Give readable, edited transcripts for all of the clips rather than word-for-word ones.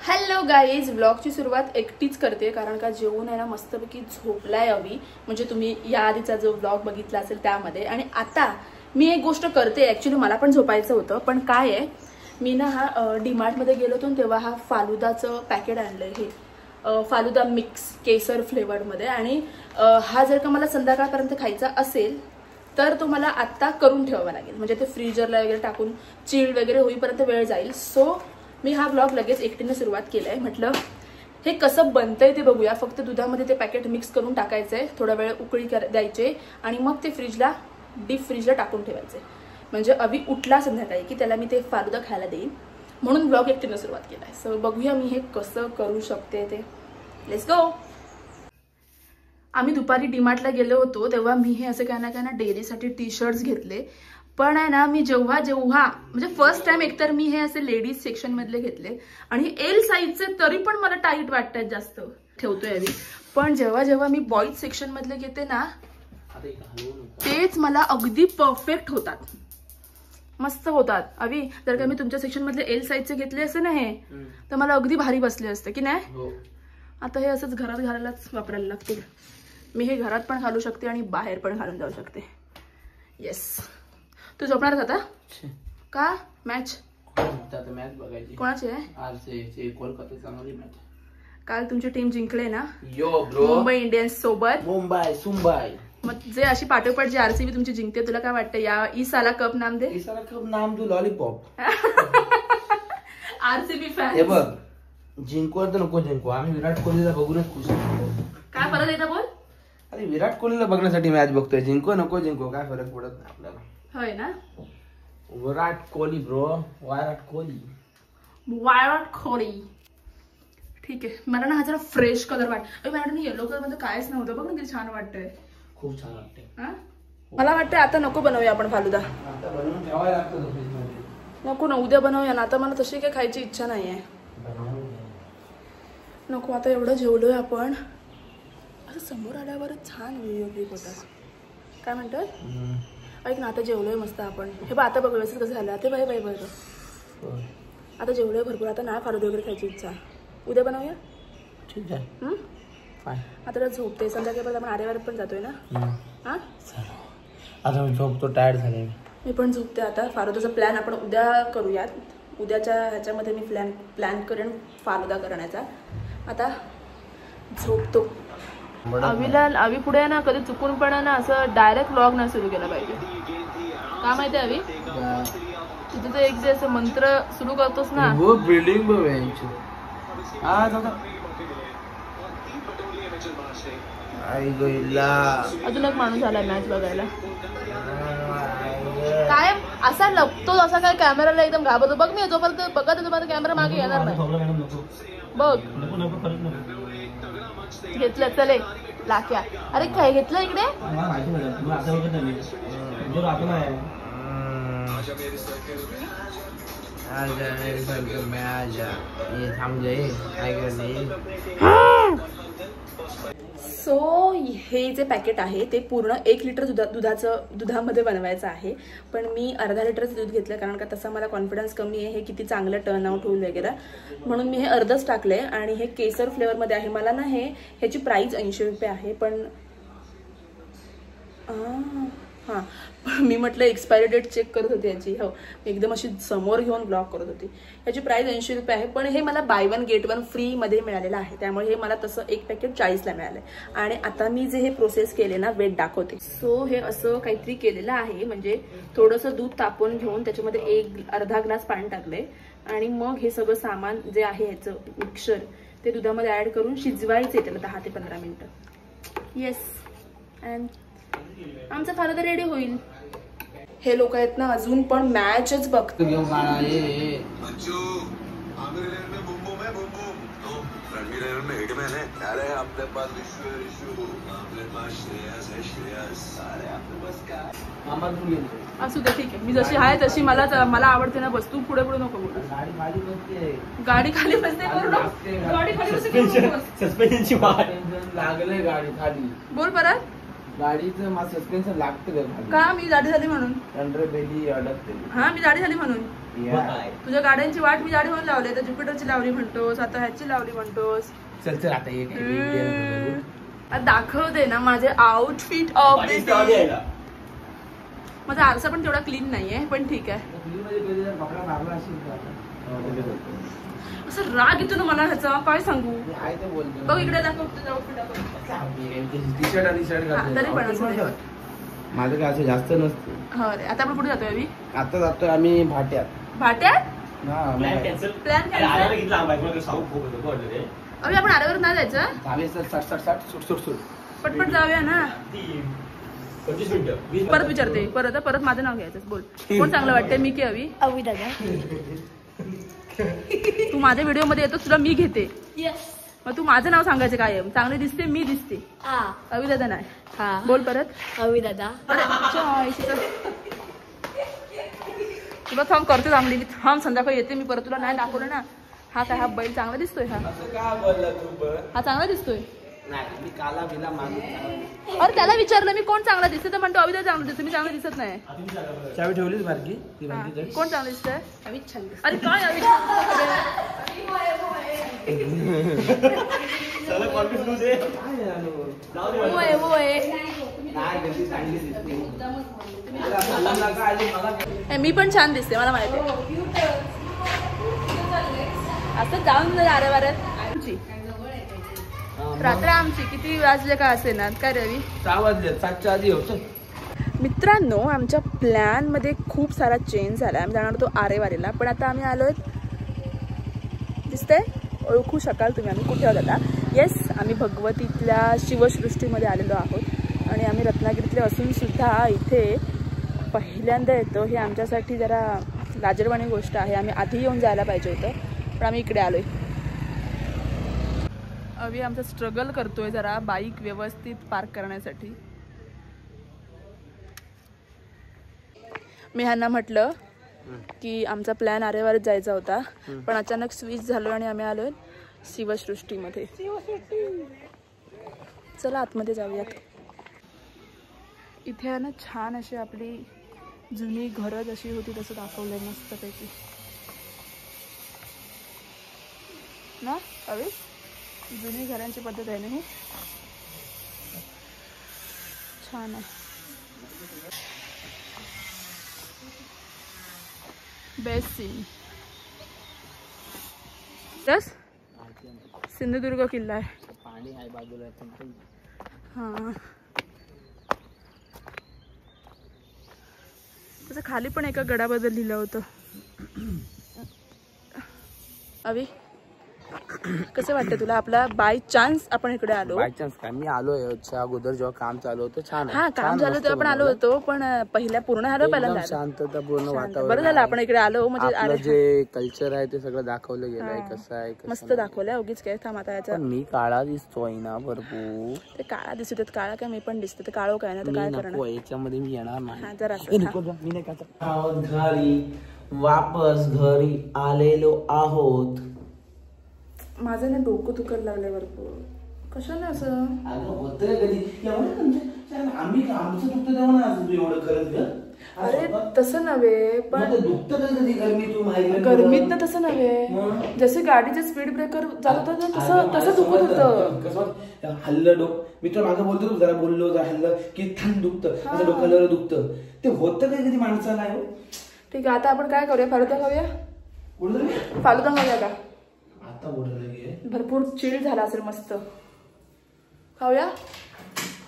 Hello guys, ब्लॉगची सुरुवात एकटीच करते कारण का जेवून आहे ना मस्तपैकी झोपलाय अवी. म्हणजे तुम्ही या आधीचा जो ब्लॉग बघितला असेल त्यामध्ये. आणि आता मी एक गोष्ट करते, ऍक्च्युली मला पण झोपायचं होतं, पण काय आहे मी ना हा डीमार्टमध्ये गेलो होतो तेव्हा हा फालुदाचं पॅकेट आणलंय. हे फालुदा मिक्स केसर फ्लेवरमध्ये. आणि हा जर का मला संध्याकाळपर्यंत खायचा असेल तर तो मला आत्ता करून ठेवावा लागेल, म्हणजे ते फ्रीजरला वगैरे टाकून चिल्ड वगैरे होईपर्यंत वेळ जाईल. सो मी हा ब्लॉग लगेच एकटीने सुरुवात केलाय. म्हटलं हे कसं बनतंय ते बघूया. फक्त दुधामध्ये ते पॅकेट मिक्स करून टाकायचंय, थोडा वेळ उकळी द्यायचे आणि मग ते फ्रीजला डीप फ्रीजला टाकून ठेवायचे. म्हणजे अवी उठला संध्याकाळी की त्याला मी ते फालुदा खायला देईन, म्हणून ब्लॉग एकटीने सुरुवात केलाय. सो बघूया मी हे कसं करू शकते ते. Let's go. आम्ही दुपारी डीमार्टला गेलो होतो तेव्हा मी हे असे काय ना डेलीसाठी टी शर्ट्स घेतले. पण आहे ना मी जेव्हा म्हणजे फर्स्ट टाइम एकतर मी हे असे लेडीज सेक्शन मधले घेतले आणि एल साईजचे, तरी पण मला टाईट वाटतात जास्त ठेवतोय अवी. पण जेव्हा मी बॉईज सेक्शन मधले घेते ना तेच मला अगदी परफेक्ट होतात, मस्त होतात. अवी जर का मी तुमच्या सेक्शन मधले एल साईजचे घेतले असते ना हे तर मला अगदी भारी बसले असते की नाही. आता हे असंच घरात घालायलाच वापरायला लागते. मी हे घरात पण घालू शकते आणि बाहेर पण घालून जाऊ शकते. येस. तू झोपणार आता का? मॅच बघायची कोणाची आहे? आरसीबी कोलकाता चांगली मॅच. काल तुमची टीम जिंकले ना यो ब्रो, मुंबई इंडियन्स सोबत. मुंबई मग जे अशी पाठोपाठ जी आरसीबी तुमची जिंकते, तुला काय वाटतं या इसाला कप नाम दे? इसाला कप नाम दू लॉलीपॉप. आरसीबी फॅन हे बघ, जिंकू तर नको जिंकू, आम्ही विराट कोहलीला बघूनच खुश होतो. काय फरक येतं बोल? अरे विराट कोहलीला बघण्यासाठी मॅच बघतोय, जिंकू नको जिंकू काय फरक पडत नाही आपल्याला. होय ना. विराट कोहली ब्रो, विराट कोहली. ठीक आहे. मला ना हा जरा फ्रेश कलर वाटत. मॅडम येलो कलर मध्ये कायच नव्हतं, बघ ना किती छान वाटतंय. खूप छान वाटतंय. मला वाटतं आता नको बनवूया आपण फालुदा. आता बनवून ठेवायला लागतं फ्रीजमध्ये. नको ना, उद्या बनवूया ना. आता मला तशी काही खायची इच्छा नाहीये. नको, आता एवढं जेवलोय आपण. असं समोर आल्यावरच छान व्हिडिओ क्लिप होतात. काय म्हणतात? ऐक ना, आता जेवलोय मस्त आपण. हे बघ आता बघ व्यवस्थित कसं झालं. ते बाय बाय बरं. आता जेवलोय भरपूर. आता नाही फालुदा वगैरे खायची इच्छा. उद्या बनवूया. ठीक आहे. आता तर झोपते. संध्याकाळी आपण आरेवार पण जातोय ना. हा आता मी झोपतो, टायर्ड झाले. मी पण झोपते आता. फालुदाचा प्लॅन आपण उद्या करूयात. उद्याच्या ह्याच्यामध्ये मी प्लॅन करेन फालुदा करण्याचा. आता झोपतो. अवी पुढे ना कधी चुकून पण ना असं डायरेक्ट व्लॉग नाही सुरू केला पाहिजे. काय माहिती अवी, तुझं ते एक जे असं मंत्र सुरू करतोस ना. बिल्डिंग अजून एक माणूस आलाय मॅच बघायला. काय असा लपतो, असा काय कॅमेराला एकदम घाबरतो. बघ मी जोपर्यंत बघत तोपर्यंत कॅमेरा मागे येणार नाही. बघ घेतलं. चले लाक्या. अरे काय घेतलं इकडे? सो हे जे पॅकेट आहे ते पूर्ण 1 लिटर दुधामध्ये बनवायचं आहे. पण मी अर्धा लिटरचं दूध घेतलं कारण का तसा मला कॉन्फिडन्स कमी आहे हे किती चांगलं टर्न आउट होईल वगैरे, म्हणून मी हे अर्धच टाकलंय. आणि हे केसर फ्लेवरमध्ये आहे. मला ना ह्याची प्राइस 80 रुपये आहे. पण हां, मी म्हटलं एक्सपायरी डेट चेक करत होती याची. हो, एकदम अशी समोर घेऊन ब्लॉक करत होती. याची प्राइस 80 रुपये आहे. पण हे मला बाय 1 गेट 1 फ्रीमध्ये मिळालेलं आहे. त्यामुळे हे मला तसं एक पॅकेट 40ला मिळालंय. आणि आता मी जे हे प्रोसेस केले ना, वेट दाखवते. सो हे असं काहीतरी केलेलं आहे. म्हणजे थोडंसं दूध तापवून घेऊन त्याच्यामध्ये अर्धा ग्लास पाणी टाकलंय आणि मग हे सगळं सामान जे आहे ह्याचं मिक्सचर ते दुधामध्ये ऍड करून शिजवायचे त्याला 10 ते 15 मिनिटं. येस. अँड आमचा फालुदा रेडी होईल. हे लोक आहेत ना अजून पण मॅचच बघतो. असू दे, ठीक आहे. मी जशी आहे तशी मला आवडते ना बस. तू पुढे नको बोलू. गाडी खाली बसते. गाडी खाली बसते. बोल परत. गाडीचं माझं सस्पेन्शन लागतं का? मी जाडी झाली म्हणून. हा, मी जाडी झाली म्हणून. तुझ्या गाड्यांची वाट मी जाडी म्हणून लावली. तर ज्युपिटरची लावली म्हणतोस, आता ह्याची लावली म्हणतोस. चल चल आता दाखवते ना माझे आउटफिट ऑफ द डे. माझा आरसा पण तेवढा क्लीन नाहीये, पण ठीक आहे. असं राग येतो ना मला ह्याचा, काय सांगू. बघ इकडे दाखव तरी पण माझं काय असं जास्त नसतं. हो रे. आता आपण कुठे जातोय अभि? आता जातोय आम्ही भाट्यात. भाट्यात? Plan cancel. अभि आपण आल्यावर नाही जायचं? पटपट जाऊया ना. परत विचारते, परत माझं नाव घ्यायचं. बोल, कोण चांगलं वाटतंय, मी की अभि? अभि दादा. तू माझ्या व्हिडिओ मध्ये येतो, तुला मी घेते. मग तू माझं नाव सांगायचं कायम. चांगली दिसते, मी दिसते. अभि दादा नाही. बोल परत. अभि दादा. तुला थांब करते चांगली. मी थांब संध्याकाळी येते मी परत. तुला नाही दाखवलं ना. हा काय, हा बैल चांगला दिसतोय. हा चांगला दिसतोय. अरे त्याला विचारलं मी कोण चांगला दिसते, तर म्हणतो अभि दादा चांगला दिसतो. मी चांगला दिसत नाही. चावी ठेवलीच बारकी. कोण चांगलं दिसतंय? अरे काय अभि? मी पण छान दिसते, मला माहिती आहे. असं जाऊन अरे वाऱ्यात आमची रात्र आमची किती वाजले का असे ना. काय रवी? 6 वाजले. 7च्या आधी होतं. मित्रांनो, आमच्या प्लॅन मध्ये खूप सारा चेंज झाला. आम्ही जाणार होतो आरेवारीला, पण आता आम्ही आलोय. दिसतंय? ओळखू शकाल तुम्ही आम्ही कुठे आहोत आता. येस, आम्ही भगवतीतल्या शिवसृष्टीमध्ये आलेलो आहोत. आणि आम्ही रत्नागिरीतले असून सुद्धा इथे पहिल्यांदा येतो. हे आमच्यासाठी जरा लाजरवाणी गोष्ट आहे. आम्ही आधी येऊन जायला पाहिजे होतं, पण आम्ही इकडे आलोय. अभि आमचा स्ट्रगल करतोय जरा बाईक व्यवस्थित पार्क करण्यासाठी. मी ह्यांना म्हटलं की आमचा प्लॅन आरेवारीत जायचा होता, पण अचानक स्विच झालो आणि आम्ही आलोय शिवसृष्टीमध्ये. चला आतमध्ये जाऊयात. इथे ना छान अशी आपली जुनी घरं जशी होती तसं दाखवलंय मस्तपैकी ना अभि. जुनी घरांची पद्धत आहे ना ही. छान आहे. Best scene. यस, सिंधुदुर्ग किल्ला आहे. पाणी आहे बाजूला. हां, त्याच्या खाली पण एका गडाबद्दल लिहिलं होतं. अभि कसं वाटतं तुला? आपला बाय चान्स आपण इकडे आलो. बाय चान्स काय, मी आलोय याच्या अगोदर जेव्हा काम चालू होतं. छान. हा, काम झालं तेव्हा आपण आलो होतो, पण पहिल्या पूर्ण आलो पहिल्यांदा. शांतता पूर्ण वातावरण. बरं झालं आपण इकडे आलो. म्हणजे जे कल्चर आहे ते सगळं दाखवलं गेलंय. कसं आहे मस्त दाखवलंय. उगीच काय थांब आता याचा. मी काळा दिसतोय ना भरपूर. ते काळा दिसत काळा काय, मी पण दिसते. ते काळो काय ना, तर काय करणार. याच्यामध्ये मी येणार नाही. जरा मी नाही का घरी वापस घरी आलेलो आहोत. माझं ना डोकं दुखायला लागलंय भरपूर. कशाला असं? होतं कधी आम्ही आमचं दुखतं तेव्हा ना तू एवढं करत ग. अरे तसं नव्हे, पण दुखतं कधी गरमीत ना तसं नव्हे. जसे गाडीचे स्पीड ब्रेकर जात होतं ना तसं दुखत होतं. कसं हल्लं डोकं. मी तुला मागं बोलतो जरा बोललो जरा हल्लं की थांब दुखतं, असं डोक्याला दुखतं. ते होतं कधी माणसाला. ठीक आहे, आता आपण काय करूया? फालुदा खाऊया. फालुदा खाऊया का? भरपूर चिल झाला असेल. मस्त खाऊया.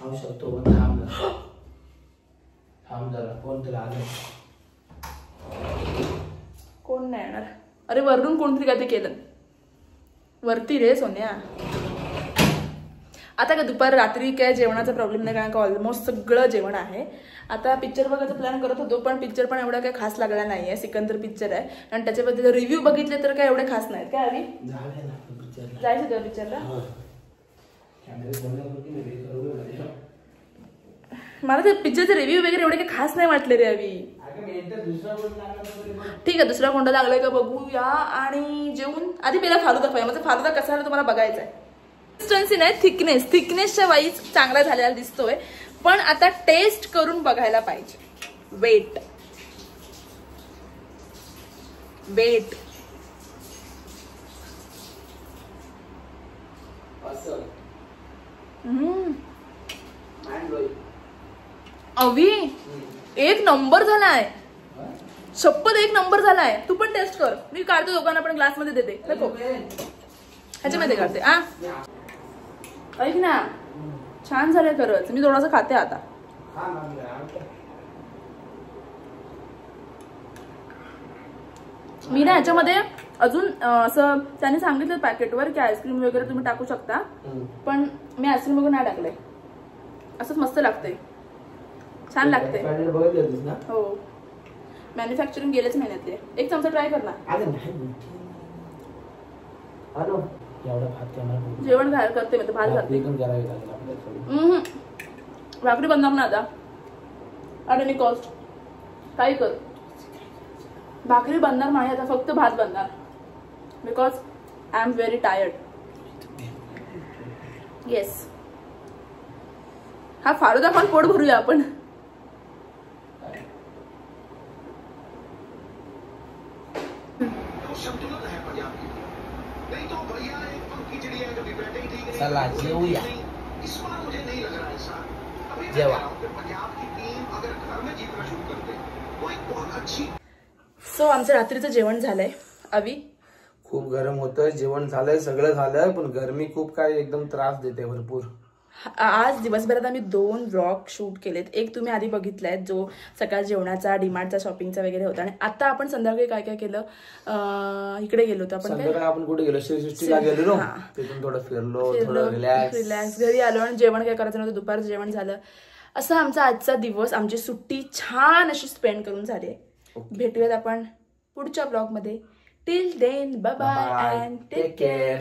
खाऊ शकतो. थांब जरा. कोणतरी आलं. कोण नाही येणार. अरे वरून कोणतरी काय ते केलं वरती रे सोन्या. आता काय दुपार रात्री काय जेवणाचा प्रॉब्लेम नाही, कारण का ऑलमोस्ट सगळं जेवण आहे. आता पिक्चर बघायचा प्लॅन करत होतो, पण पिक्चर पण एवढा काही खास लागला नाहीये. सिकंदर पिक्चर आहे आणि त्याच्याबद्दल रिव्ह्यू बघितले तर काय एवढे खास नाहीत. काय अभि? जायचं त्या पिक्चरला? मला ते पिक्चरचे रिव्ह्यू वगैरे एवढे काही खास नाही वाटले रे अभि. ठीक आहे, दुसरा कोणता लागलाय का बघूया आणि जेवून आधी पहिला फालुदा खाऊया. माझा फालुदा कसा आहे तुम्हाला बघायचा आहे. कन्सिस्टन्सी नाही, थिकनेसच्या वाईज चांगला झालेला दिसतोय. पण आता टेस्ट करून बघायला पाहिजे. वेट वेट अवी एक नंबर झालाय. शपथ एक नंबर झालाय. तू पण टेस्ट कर. मी काढतो दोघांना पण ग्लास मध्ये देते. नको ह्याच्यामध्ये काढते. ऐक ना छान झालंय खरंच. मी थोडंसं खाते आता. मी ना ह्याच्यामध्ये अजून असं त्याने सांगितलं पॅकेटवर की आईस्क्रीम वगैरे तुम्ही टाकू शकता, पण मी आईस्क्रीम वगैरे नाही टाकलंय. असंच मस्त लागतंय. छान लागतंय. हो मॅन्युफॅक्चरिंग गेल्याच महिन्यातले. एक चमचा ट्राय कर ना. जेवण करते मी तर भात घालते. भाकरी बनणार ना आता. ॲट एनी कॉस्ट काही कर. भाकरी बनणार नाही आता, फक्त भात बनणार. Because I am very tired. Yes हा फालुदा खाऊन पोट भरूया आपण. चला जेवूया. जेवा. सो आमचं रात्रीचं जेवण झालंय. अवी खूप गरम होतं. जेवण झालंय सगळं झालं, पण गरमी खूप काय एकदम त्रास देते भरपूर. आज दिवसभरात आम्ही 2 व्लॉग शूट केलेत. एक तुम्ही आधी बघितलाय जो सकाळ जेवणाचा, डीमार्टचा, शॉपिंगचा वगैरे होता. आणि आता आपण संध्याकाळी काय काय केलं. इकडे गेलो होतो आपण. संध्याकाळी आपण कुठे गेलो. श्रीसृष्टीला गेलो. तिथून थोडं फिरलो, रिलॅक्स. घरी आलो आणि जेवण काय करायचं नव्हतं. दुपारचं जेवण झालं. असं आमचा आजचा दिवस, आमची सुट्टी छान अशी स्पेंड करून झाली. भेटूयात आपण पुढच्या ब्लॉग मध्ये. Till then bye bye and take care.